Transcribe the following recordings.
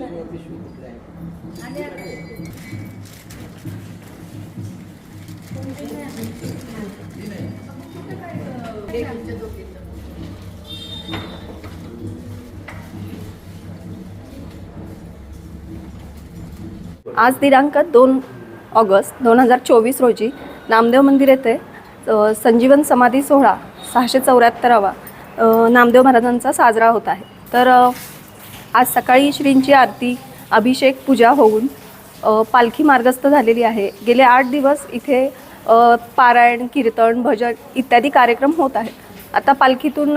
आज दिनांक 2 ऑगस्ट 2024 रोजी नामदेव मंदिर येथे संजीवन समाधी सोहळा 674वा नामदेव महाराजांचा साजरा होत आहे। तर आज सकाळी श्रींची आरती, अभिषेक, पूजा होऊन पालखी मार्गस्थ झालेली आहे। गेले 8 दिवस इथे पारायण, कीर्तन, भजन इत्यादी कार्यक्रम होत आहेत। आता पालखीतून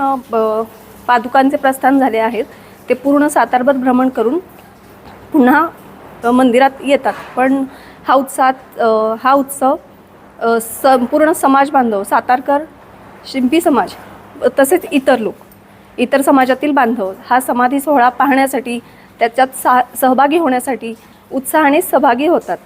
पादुकांचे प्रस्थान झाले आहेत। ते पूर्ण सातारभर भ्रमण करून पुन्हा मंदिरात येतात। पण हा उत्सव संपूर्ण समाज बांधव, सातारकर, शिंपी समाज तसेच इतर समाजातील बांधव हा समाधी सोहळा पाहण्यासाठी, त्याच्यात सहभागी होण्यासाठी उत्साहाने सहभागी होतात।